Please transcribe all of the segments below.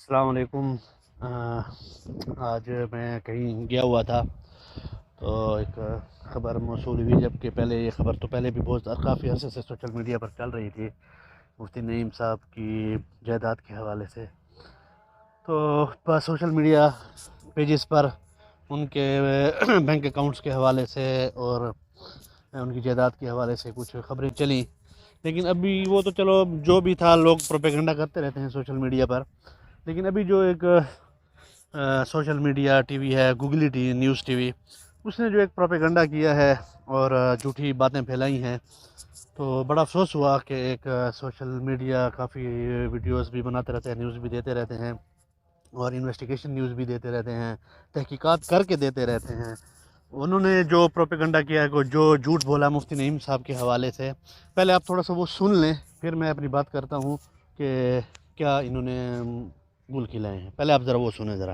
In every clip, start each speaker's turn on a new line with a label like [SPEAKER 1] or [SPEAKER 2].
[SPEAKER 1] السلام علیکم۔ آج میں کہیں گیا ہوا تھا تو ایک خبر موصول ہوئی، جبکہ پہلے یہ خبر تو پہلے بھی کافی عرصے سے سوشل میڈیا پر چل رہی تھی، مفتی نعیم صاحب کی جائیداد کے حوالے سے۔ تو سوشل میڈیا پیجز پر ان کے بینک اکاؤنٹس کے حوالے سے اور ان کی جائیداد کے حوالے سے کچھ خبریں چلیں، لیکن ابھی وہ تو چلو جو بھی تھا، لوگ پروپیگنڈا کرتے رہتے ہیں سوشل میڈیا پر، لیکن ابھی جو ایک سوشل میڈیا ٹی وی ہے، Googly T news TV, اس نے جو ایک پروپیگنڈا کیا ہے اور جھوٹی باتیں پھیلائی ہیں، تو بڑا افسوس ہوا کہ ایک سوشل میڈیا کافی ویڈیوز بھی بناتے رہتے ہیں، نیوز بھی دیتے رہتے ہیں اور انویسٹیگیشن نیوز بھی دیتے رہتے ہیں، تحقیقات کر کے دیتے رہتے ہیں۔ انہوں نے جو پروپیگنڈا کیا ہے، جو جھوٹ بولا مفتی نعیم صاحب کے حوالے سے، پہلے آپ تھوڑا سا وہ سن لیں، پھر میں اپنی بات کرتا ہوں کہ کیا انہوں نے گول کھلائے ہیں۔ پہلے آپ ذرا وہ سنیں ذرا۔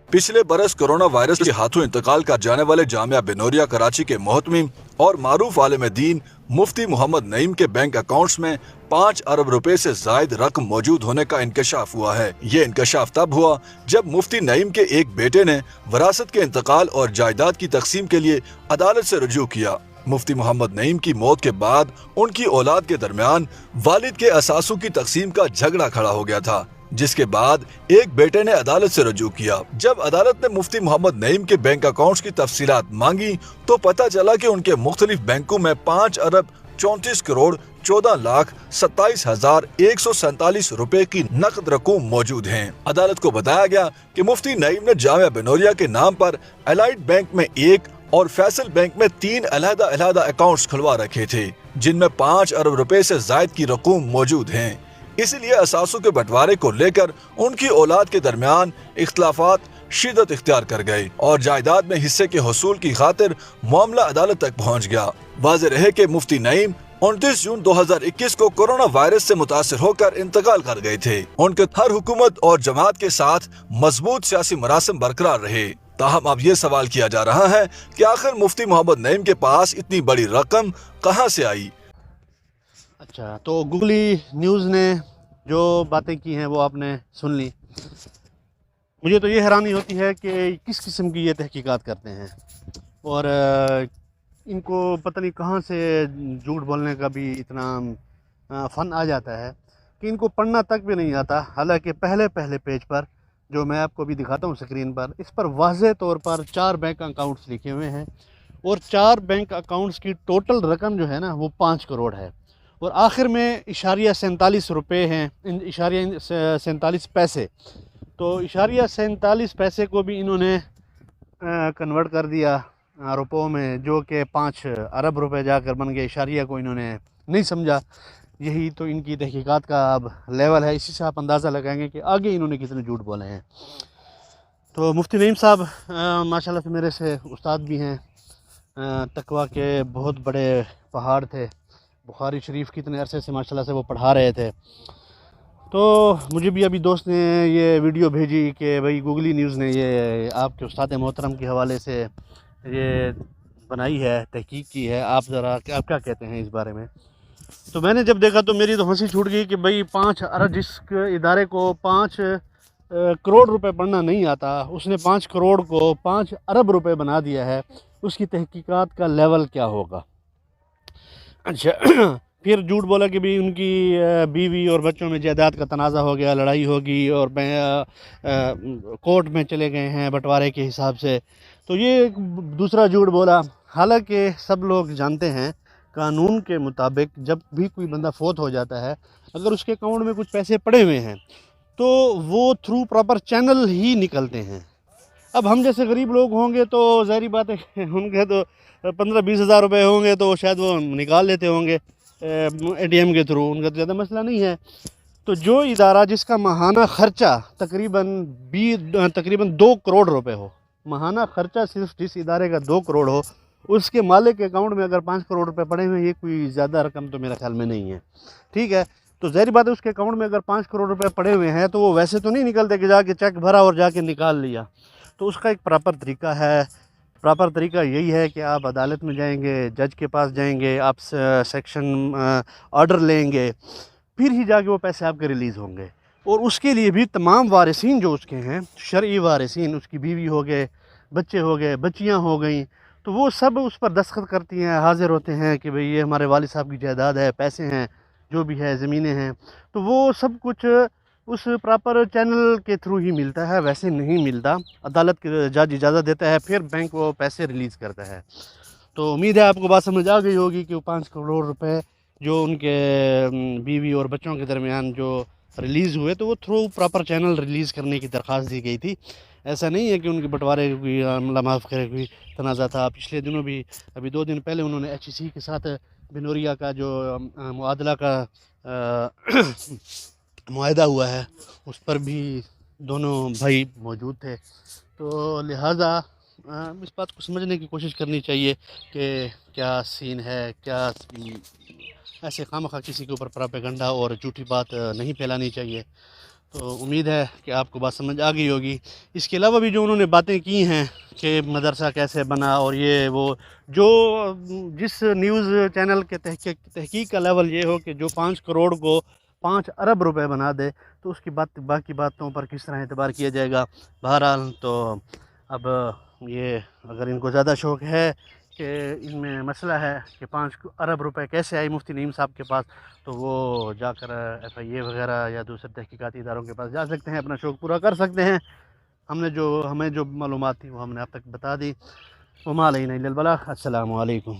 [SPEAKER 2] پچھلے برس کورونا وائرس کے ہاتھوں انتقال کر جانے والے جامعہ بنوریا کراچی کے محتمم اور معروف عالم دین مفتی محمد نعیم کے بینک اکاؤنٹس میں 5 ارب روپے سے زائد رقم موجود ہونے کا انکشاف ہوا ہے۔ یہ انکشاف تب ہوا جب مفتی نعیم کے ایک بیٹے نے وراثت کے انتقال اور جائیداد کی تقسیم کے لیے عدالت سے رجوع کیا۔ مفتی محمد نعیم کی موت کے بعد ان کی اولاد کے درمیان والد کے اثاثوں کی تقسیم کا جھگڑا کھڑا ہو گیا تھا، جس کے بعد ایک بیٹے نے عدالت سے رجوع کیا۔ جب عدالت نے مفتی محمد نعیم کے بینک اکاؤنٹس کی تفصیلات مانگی تو پتہ چلا کہ ان کے مختلف بینکوں میں 5 ارب 34 کروڑ 14 لاکھ 27,147 روپے کی نقد رقوم موجود ہیں۔ عدالت کو بتایا گیا کہ مفتی نعیم نے جامعہ بنوریا کے نام پر الائٹ بینک میں 1 اور فیصل بینک میں 3 علیحدہ اکاؤنٹس کھلوا رکھے تھے، جن میں 5 ارب روپے سے زائد کی رقوم موجود ہیں۔ اسی لیے اثاثوں کے بٹوارے کو لے کر ان کی اولاد کے درمیان اختلافات شدت اختیار کر گئے اور جائیداد میں حصے کے حصول کی خاطر معاملہ عدالت تک پہنچ گیا۔ واضح رہے کہ مفتی نعیم 29 جون 2021 کو کورونا وائرس سے متاثر ہو کر انتقال کر گئے تھے۔ ان کے ہر حکومت اور جماعت کے ساتھ مضبوط سیاسی مراسم برقرار رہے۔ تاہم اب یہ سوال کیا جا رہا ہے کہ آخر مفتی محمد نعیم کے پاس اتنی بڑی رقم کہاں سے آئی؟
[SPEAKER 1] اچھا، تو گوگلی نیوز نے جو باتیں کی ہیں وہ آپ نے سن لی۔ مجھے تو یہ حیرانی ہوتی ہے کہ کس قسم کی یہ تحقیقات کرتے ہیں، اور ان کو پتہ نہیں کہاں سے جھوٹ بولنے کا بھی اتنا فن آ جاتا ہے کہ ان کو پڑھنا تک بھی نہیں آتا۔ حالانکہ پہلے پیج پر، جو میں آپ کو بھی دکھاتا ہوں اسکرین پر، اس پر واضح طور پر 4 بینک اکاؤنٹس لکھے ہوئے ہیں، اور 4 بینک اکاؤنٹس کی ٹوٹل رقم جو ہے نا وہ 5 کروڑ ہے، اور آخر میں اشاریہ 47 روپے ہیں، اشاریہ 47 پیسے۔ تو اشاریہ 47 پیسے کو بھی انہوں نے کنورٹ کر دیا روپوں میں، جو کہ 5 ارب روپے جا کر بن گئے۔ اشاریہ کو انہوں نے نہیں سمجھا۔ یہی تو ان کی تحقیقات کا اب لیول ہے، اسی سے آپ اندازہ لگائیں گے کہ آگے انہوں نے کتنے جھوٹ بولے ہیں۔ تو مفتی نعیم صاحب ماشاءاللہ سے میرے سے استاد بھی ہیں، تقویٰ کے بہت بڑے پہاڑ تھے، بخاری شریف کتنے عرصے سے ماشاءاللہ سے وہ پڑھا رہے تھے۔ تو مجھے بھی ابھی دوست نے یہ ویڈیو بھیجی کہ بھائی گوگلی نیوز نے یہ آپ کے استاد محترم کے حوالے سے یہ بنائی ہے، تحقیق کی ہے، آپ کیا کہتے ہیں اس بارے میں؟ تو میں نے جب دیکھا تو میری تو ہنسی چھوٹ گئی کہ بھائی 5 ارب، جس ادارے کو 5 کروڑ روپے پڑھنا نہیں آتا، اس نے 5 کروڑ کو 5 ارب روپے بنا دیا ہے، اس کی تحقیقات کا لیول کیا ہوگا؟ اچھا، پھر جھوٹ بولا کہ بھی ان کی بیوی اور بچوں میں جائیداد کا تنازع ہو گیا، لڑائی ہوگی اور کورٹ میں چلے گئے ہیں بٹوارے کے حساب سے۔ تو یہ دوسرا جھوٹ بولا۔ حالانکہ سب لوگ جانتے ہیں قانون کے مطابق جب بھی کوئی بندہ فوت ہو جاتا ہے، اگر اس کے اکاؤنٹ میں کچھ پیسے پڑے ہوئے ہیں تو وہ تھرو پراپر چینل ہی نکلتے ہیں۔ اب ہم جیسے غریب لوگ ہوں گے تو ظاہری بات ہے، ان کے تو 15-20 ہزار روپے ہوں گے تو شاید وہ نکال لیتے ہوں گے اے ٹی ایم کے تھرو، ان کا تو زیادہ مسئلہ نہیں ہے۔ تو جو ادارہ جس کا ماہانہ خرچہ تقریباً 2 کروڑ روپے ہو، ماہانہ خرچہ صرف جس ادارے کا 2 کروڑ ہو، اس کے مالک کے اکاؤنٹ میں اگر 5 کروڑ روپے پڑے ہوئے ہیں، یہ کوئی زیادہ رقم تو میرے خیال میں نہیں ہے، ٹھیک ہے؟ تو ظاہری بات ہے اس کے اکاؤنٹ میں اگر 5 کروڑ روپے پڑے ہوئے ہیں تو وہ ویسے تو نہیں نکلتے کہ جا کے چیک بھرا اور جا کے نکال لیا۔ تو اس کا ایک پراپر طریقہ ہے۔ پراپر طریقہ یہی ہے کہ آپ عدالت میں جائیں گے، جج کے پاس جائیں گے، آپ سیکشن آرڈر لیں گے، پھر ہی جا کے وہ پیسے آپ کے ریلیز ہوں گے۔ اور اس کے لیے بھی تمام وارثین جو اس کے ہیں، شرعی وارثین، اس کی بیوی ہو گئے، بچے ہو گئے، بچیاں ہو گئیں، تو وہ سب اس پر دستخط کرتی ہیں، حاضر ہوتے ہیں کہ بھئی یہ ہمارے والد صاحب کی جائیداد ہے، پیسے ہیں، جو بھی ہے، زمینیں ہیں، تو وہ سب کچھ اس پراپر چینل کے تھرو ہی ملتا ہے، ویسے نہیں ملتا۔ عدالت کے جج اجازت دیتا ہے، پھر بینک وہ پیسے ریلیز کرتا ہے۔ تو امید ہے آپ کو بات سمجھ آ گئی ہوگی کہ وہ 5 کروڑ روپے جو ان کے بیوی اور بچوں کے درمیان جو ریلیز ہوئے، تو وہ تھرو پراپر چینل ریلیز کرنے کی درخواست دی گئی تھی۔ ایسا نہیں ہے کہ ان کے بٹوارے کوئی اللہ معاف کرے کوئی تنازع تھا۔ پچھلے دنوں بھی، ابھی 2 دن پہلے انہوں نے ایچ ای سی کے ساتھ بنوریا کا جو معادلہ کا معاہدہ ہوا ہے، اس پر بھی دونوں بھائی موجود تھے۔ تو لہٰذا اس بات کو سمجھنے کی کوشش کرنی چاہیے کہ کیا سین ہے، کیا ایسے خواہ کسی کے اوپر پراپیگنڈا اور جھوٹی بات نہیں پھیلانی چاہیے۔ تو امید ہے کہ آپ کو بات سمجھ آ گئی ہوگی۔ اس کے علاوہ بھی جو انہوں نے باتیں کی ہیں کہ مدرسہ کیسے بنا اور یہ وہ، جو جس نیوز چینل کے تحقیق کا لیول یہ ہو کہ جو 5 کروڑ کو 5 ارب روپے بنا دے، تو اس کی باقی باتوں پر کس طرح اعتبار کیا جائے گا۔ بہرحال تو اب یہ اگر ان کو زیادہ شوق ہے کہ ان میں مسئلہ ہے کہ 5 ارب روپے کیسے آئی مفتی نعیم صاحب کے پاس، تو وہ جا کر ایف آئی اے وغیرہ یا دوسرے تحقیقاتی اداروں کے پاس جا سکتے ہیں، اپنا شوق پورا کر سکتے ہیں۔ ہمیں جو معلومات تھی وہ ہم نے آپ تک بتا دی۔ وما علینا الا البلاغ۔ السلام علیکم۔